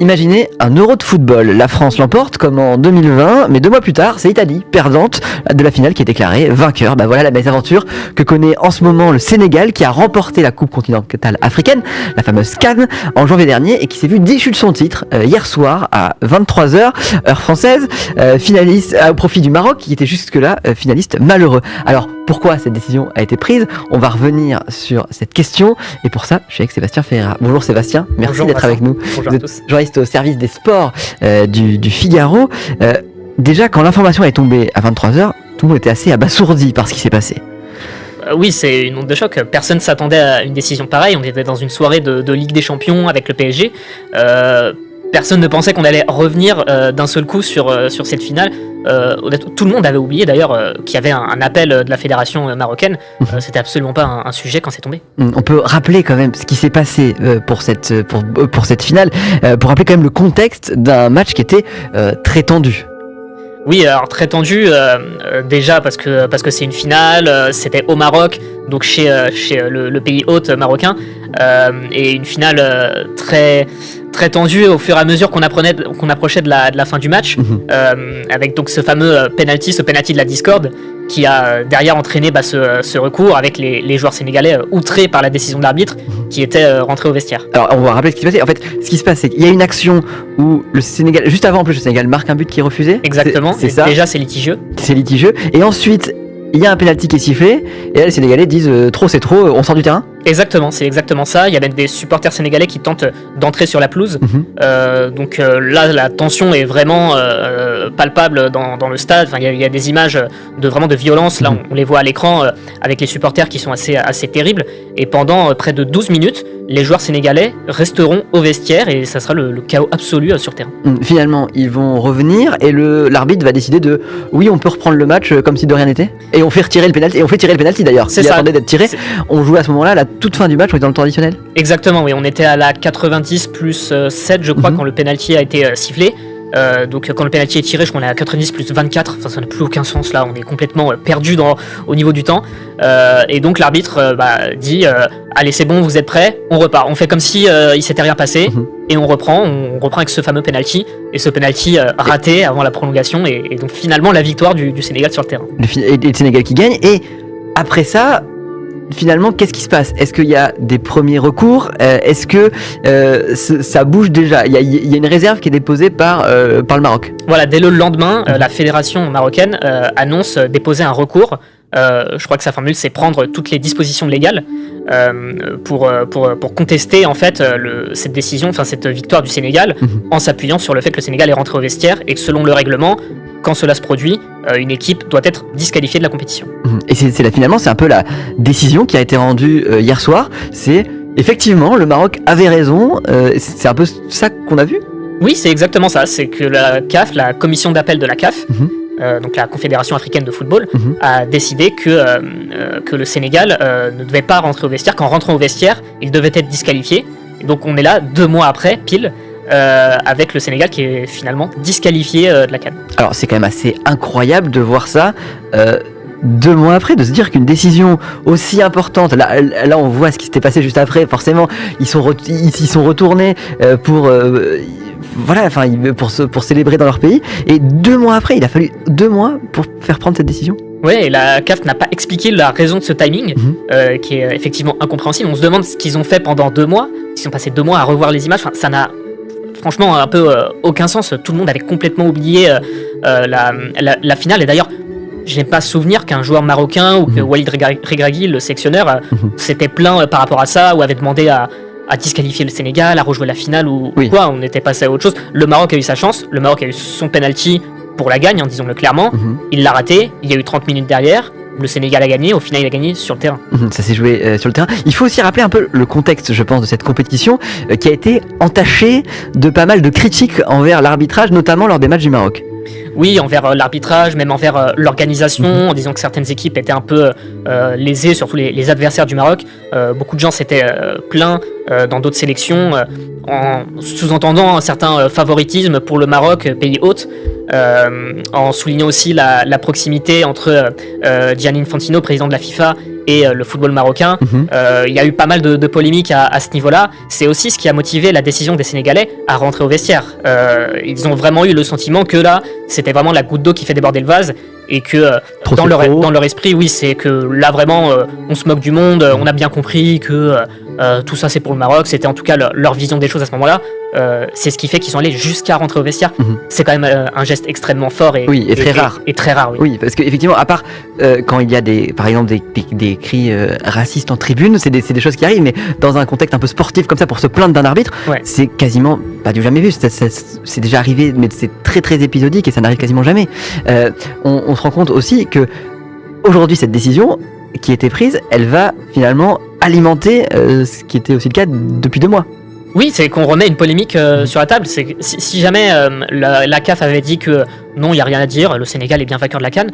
Imaginez un Euro de football. La France l'emporte comme en 2020, mais 2 mois plus tard, c'est l'Italie, perdante de la finale, qui est déclarée vainqueur. Voilà la mésaventure que connaît en ce moment le Sénégal, qui a remporté la Coupe continentale africaine, la fameuse CAN, en janvier dernier, et qui s'est vu déchu de son titre hier soir à 23h, heure française, finaliste au profit du Maroc, qui était jusque-là finaliste malheureux. Alors, pourquoi cette décision a été prise? On va revenir sur cette question, et pour ça, je suis avec Sébastien Ferreira. Bonjour Sébastien, merci Bonjour, d'être avec nous. Bonjour Vous à êtes tous. journaliste au service des sports du Figaro. Déjà, quand l'information est tombée à 23h, tout le monde était assez abasourdi par ce qui s'est passé. Oui, c'est une onde de choc. Personne ne s'attendait à une décision pareille. On était dans une soirée de Ligue des Champions avec le PSG. Personne ne pensait qu'on allait revenir d'un seul coup sur cette finale. Tout le monde avait oublié d'ailleurs qu'il y avait un appel de la fédération marocaine. C'était absolument pas un sujet quand c'est tombé. On peut rappeler quand même ce qui s'est passé pour cette finale, pour rappeler quand même le contexte d'un match qui était très tendu. Oui, alors très tendu, déjà parce que c'est une finale, c'était au Maroc, donc chez le pays hôte marocain, et une finale très tendue au fur et à mesure qu'on approchait de la fin du match, avec donc ce fameux penalty de la discorde, qui a derrière entraîné ce recours avec les joueurs sénégalais outrés par la décision de l'arbitre, qui était rentré au vestiaire. Alors on va rappeler ce qui se passait. En fait, ce qui se passe, c'est qu'il y a une action où le Sénégal, juste avant en plus, le Sénégal marque un but qui est refusé. Exactement, c'est ça. Déjà c'est litigieux. C'est litigieux. Et ensuite, il y a un penalty qui est sifflé, et là les Sénégalais disent trop c'est trop, on sort du terrain. Exactement, c'est exactement ça. Il y avait des supporters sénégalais qui tentent d'entrer sur la pelouse. Donc là, la tension est vraiment palpable dans le stade. Enfin, il y a des images de violence. Là, on les voit à l'écran avec les supporters qui sont assez terribles. Et pendant près de 12 minutes, les joueurs sénégalais resteront au vestiaire et ça sera le chaos absolu sur terrain. Finalement, ils vont revenir et l'arbitre va décider oui, on peut reprendre le match comme si de rien n'était. Et on fait retirer le penalty. Et on fait tirer le penalty d'ailleurs. C'est il ça. attendait d'être tiré. On joue à ce moment-là, la toute fin du match, on est dans le temps additionnel. Exactement, oui. On était à la 90 plus 7, je crois, quand le penalty a été sifflé. Donc quand le penalty est tiré, je crois qu'on est à 90 plus 24, enfin ça n'a plus aucun sens là, on est complètement perdu au niveau du temps. Et donc l'arbitre dit allez c'est bon, vous êtes prêts, on repart. On fait comme si il s'était rien passé et on reprend avec ce fameux penalty, et ce penalty raté avant la prolongation, et donc finalement la victoire du Sénégal sur le terrain. Et le Sénégal qui gagne, et après ça, finalement, qu'est-ce qui se passe? Est-ce qu'il y a des premiers recours? Est-ce que ça bouge déjà? Il y a une réserve qui est déposée par le Maroc. Voilà, dès le lendemain, la fédération marocaine annonce déposer un recours. Je crois que sa formule, c'est prendre toutes les dispositions légales pour contester en fait cette décision, enfin cette victoire du Sénégal, en s'appuyant sur le fait que le Sénégal est rentré au vestiaire et que selon le règlement, quand cela se produit, une équipe doit être disqualifiée de la compétition. Et finalement, c'est un peu la décision qui a été rendue hier soir. C'est effectivement, le Maroc avait raison. C'est un peu ça qu'on a vu. Oui, c'est exactement ça. C'est que la CAF, la commission d'appel de la CAF, donc la Confédération africaine de football, a décidé que le Sénégal ne devait pas rentrer au vestiaire. Qu'en rentrant au vestiaire, il devait être disqualifié. Et donc on est là 2 mois après, pile, avec le Sénégal qui est finalement disqualifié de la CAN. Alors c'est quand même assez incroyable de voir ça 2 mois après, de se dire qu'une décision aussi importante, là on voit ce qui s'était passé juste après, forcément ils sont retournés pour célébrer dans leur pays, et 2 mois après, il a fallu 2 mois pour faire prendre cette décision. Oui, et la CAF n'a pas expliqué la raison de ce timing, qui est effectivement incompréhensible. On se demande ce qu'ils ont fait pendant 2 mois, s'ils ont passé 2 mois à revoir les images, ça n'a franchement un peu aucun sens. Tout le monde avait complètement oublié la finale, et d'ailleurs je n'ai pas souvenir qu'un joueur marocain ou que Walid Regragui, le sélectionneur, s'était plaint par rapport à ça, ou avait demandé à disqualifier le Sénégal, à rejouer la finale ou quoi. On était passé à autre chose. Le Maroc a eu sa chance, le Maroc a eu son penalty pour la gagne, disons-le clairement. Il l'a raté, il y a eu 30 minutes derrière. Le Sénégal a gagné, au final il a gagné sur le terrain. Ça s'est joué sur le terrain. Il faut aussi rappeler un peu le contexte, je pense, de cette compétition qui a été entachée de pas mal de critiques envers l'arbitrage, notamment lors des matchs du Maroc. Oui, envers l'arbitrage, même envers l'organisation, en disant que certaines équipes étaient un peu lésées, surtout les adversaires du Maroc. Beaucoup de gens s'étaient plaints dans d'autres sélections, en sous-entendant un certain favoritisme pour le Maroc, pays hôte, en soulignant aussi la proximité entre Gianni Infantino, président de la FIFA, et le football marocain. Il y a eu pas mal de polémiques à ce niveau-là. C'est aussi ce qui a motivé la décision des Sénégalais à rentrer au vestiaire. Ils ont vraiment eu le sentiment que là, c'était vraiment la goutte d'eau qui fait déborder le vase, et que dans leur esprit, oui, c'est que là vraiment, on se moque du monde, on a bien compris que tout ça c'est pour le Maroc. C'était en tout cas leur vision des choses à ce moment-là. C'est ce qui fait qu'ils sont allés jusqu'à rentrer au vestiaire. C'est quand même un geste extrêmement fort et très rare. Et très rare, oui. Oui, parce qu'effectivement, à part quand il y a par exemple des cris racistes en tribune, c'est des choses qui arrivent, mais dans un contexte un peu sportif comme ça, pour se plaindre d'un arbitre, c'est quasiment pas du jamais vu. C'est déjà arrivé, mais c'est très très épisodique et ça n'arrive quasiment jamais. On se rend compte aussi que aujourd'hui, cette décision qui a été prise, elle va finalement alimenter ce qui était aussi le cas depuis 2 mois. Oui, c'est qu'on remet une polémique sur la table. C'est que si jamais la CAF avait dit que non, il n'y a rien à dire, le Sénégal est bien vainqueur de la CAN,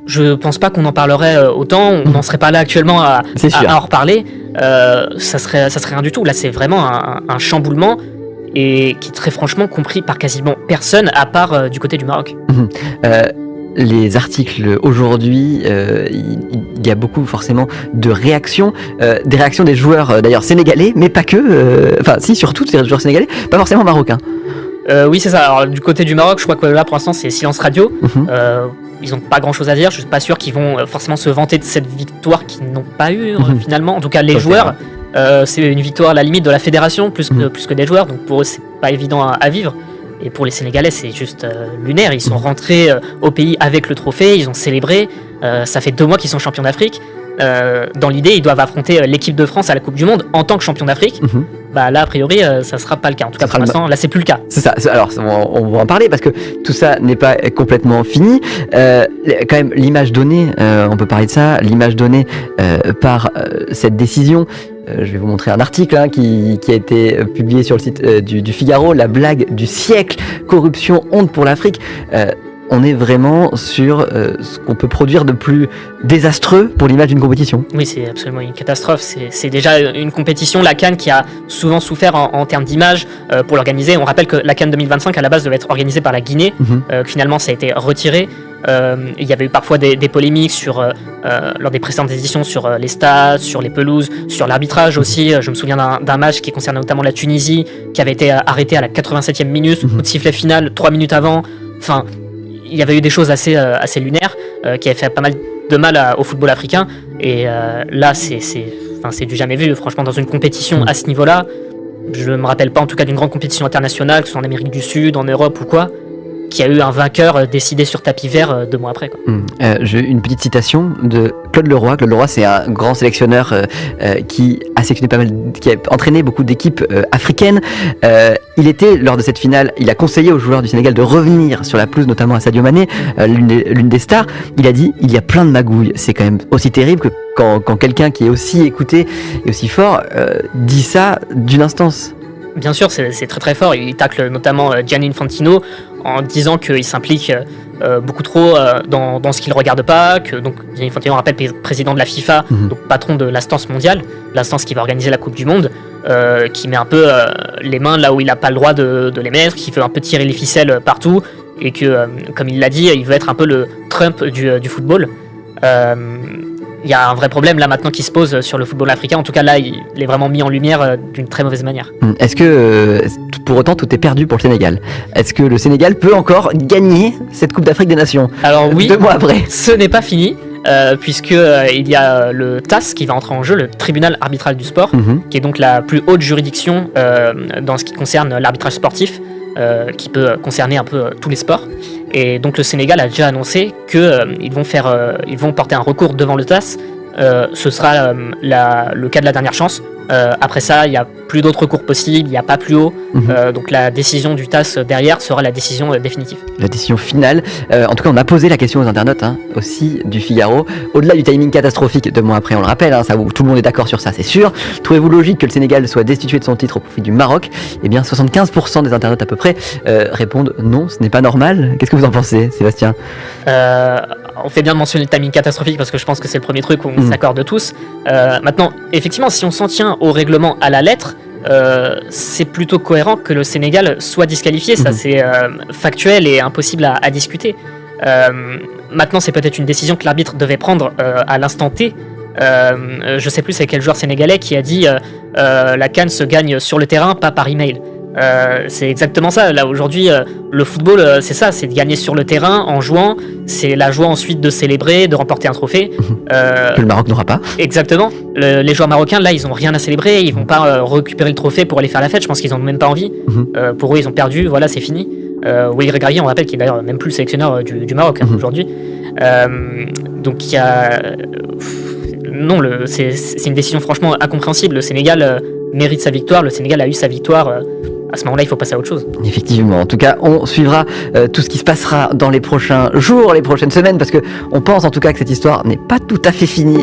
je pense pas qu'on en parlerait autant, on n'en serait pas là actuellement à en reparler. Ça serait rien du tout. Là, c'est vraiment un chamboulement, et qui est très franchement compris par quasiment personne à part du côté du Maroc. Les articles aujourd'hui, il y a beaucoup forcément de réactions, des réactions des joueurs d'ailleurs sénégalais, mais pas que, surtout des joueurs sénégalais, pas forcément marocains. Oui, c'est ça. Alors, du côté du Maroc, je crois que là pour l'instant c'est silence radio. Ils n'ont pas grand chose à dire. Je suis pas sûr qu'ils vont forcément se vanter de cette victoire qu'ils n'ont pas eue finalement. En tout cas, les joueurs, c'est une victoire à la limite de la fédération plus que des joueurs. Donc pour eux, c'est pas évident à vivre. Et pour les Sénégalais, c'est juste lunaire. Ils sont rentrés au pays avec le trophée, ils ont célébré. Ça fait 2 mois qu'ils sont champions d'Afrique. Dans l'idée, ils doivent affronter l'équipe de France à la Coupe du Monde en tant que champion d'Afrique. Là, a priori, ça sera pas le cas. En tout cas, pour l'instant, là, c'est plus le cas. C'est ça. Alors, on va en parler parce que tout ça n'est pas complètement fini. Quand même, l'image donnée, on peut parler de ça, l'image donnée par cette décision. Je vais vous montrer un article qui a été publié sur le site du Figaro, la blague du siècle, corruption, honte pour l'Afrique. On est vraiment sur ce qu'on peut produire de plus désastreux pour l'image d'une compétition. Oui, c'est absolument une catastrophe. C'est déjà une compétition, la CAN, qui a souvent souffert en termes d'image pour l'organiser. On rappelle que la CAN 2025, à la base, devait être organisée par la Guinée. Finalement, ça a été retiré. Il y avait eu parfois des polémiques lors des précédentes éditions sur les stades, sur les pelouses, sur l'arbitrage aussi. Je me souviens d'un match qui concernait notamment la Tunisie, qui avait été arrêté à la 87e minute, coup de sifflet final 3 minutes avant. Enfin, il y avait eu des choses assez lunaires qui avaient fait pas mal de mal au football africain. Et là, c'est du jamais vu. Franchement, dans une compétition à ce niveau-là, je ne me rappelle pas en tout cas d'une grande compétition internationale, que ce soit en Amérique du Sud, en Europe ou quoi, qui a eu un vainqueur décidé sur tapis vert 2 mois après. J'ai une petite citation de Claude Leroy. Claude Leroy, c'est un grand sélectionneur qui a sélectionné qui a entraîné beaucoup d'équipes africaines. Il était, lors de cette finale, il a conseillé aux joueurs du Sénégal de revenir sur la pelouse, notamment à Sadio Mané, l'une des stars. Il a dit, il y a plein de magouilles. C'est quand même aussi terrible que quand quelqu'un qui est aussi écouté et aussi fort dit ça d'une instance. Bien sûr, c'est très très fort. Il tacle notamment Gianni Infantino en disant qu'il s'implique beaucoup trop dans ce qu'il ne regarde pas, que donc Gianni Infantino, on rappelle, président de la FIFA, donc patron de l'instance mondiale, l'instance qui va organiser la Coupe du Monde, qui met un peu les mains là où il n'a pas le droit de les mettre, qui veut un peu tirer les ficelles partout, et que, comme il l'a dit, il veut être un peu le Trump du football. Il y a un vrai problème là maintenant qui se pose sur le football africain. En tout cas là, il est vraiment mis en lumière d'une très mauvaise manière. Est-ce que pour autant tout est perdu pour le Sénégal? Est-ce que le Sénégal peut encore gagner cette Coupe d'Afrique des Nations? Alors oui, 2 mois après. Ce n'est pas fini. Puisque il y a le TAS qui va entrer en jeu, le tribunal arbitral du sport, qui est donc la plus haute juridiction dans ce qui concerne l'arbitrage sportif, qui peut concerner un peu tous les sports. Et donc le Sénégal a déjà annoncé qu'ils vont porter un recours devant le TAS. Ce sera le cas de la dernière chance. Après ça, il n'y a plus d'autres recours possibles, il n'y a pas plus haut. Donc la décision du TAS derrière sera la décision définitive. La décision finale. En tout cas, on a posé la question aux internautes aussi du Figaro. Au-delà du timing catastrophique 2 mois après, on le rappelle, tout le monde est d'accord sur ça, c'est sûr. Trouvez-vous logique que le Sénégal soit destitué de son titre au profit du Maroc? Eh bien, 75% des internautes à peu près répondent non, ce n'est pas normal. Qu'est-ce que vous en pensez, Sébastien? On fait bien de mentionner le timing catastrophique parce que je pense que c'est le premier truc où on s'accorde tous. Maintenant, effectivement, si on s'en tient au règlement à la lettre, c'est plutôt cohérent que le Sénégal soit disqualifié. Ça, c'est factuel et impossible à discuter. Maintenant, c'est peut-être une décision que l'arbitre devait prendre à l'instant T. Je sais plus c'est quel joueur sénégalais qui a dit la CAN se gagne sur le terrain, pas par email. C'est exactement ça. Là aujourd'hui, le football, c'est ça, c'est de gagner sur le terrain en jouant. C'est la joie ensuite de célébrer, de remporter un trophée. Que le Maroc n'aura pas. Exactement. Les joueurs marocains, là, ils ont rien à célébrer. Ils vont pas récupérer le trophée pour aller faire la fête. Je pense qu'ils en ont même pas envie. Pour eux, ils ont perdu. Voilà, c'est fini. Walid Regragui, on rappelle, qui est d'ailleurs même plus le sélectionneur du Maroc aujourd'hui. Donc il y a non, c'est une décision franchement incompréhensible. Le Sénégal mérite sa victoire. Le Sénégal a eu sa victoire. À ce moment-là, il faut passer à autre chose. Effectivement. En tout cas, on suivra tout ce qui se passera dans les prochains jours, les prochaines semaines, parce que on pense en tout cas que cette histoire n'est pas tout à fait finie.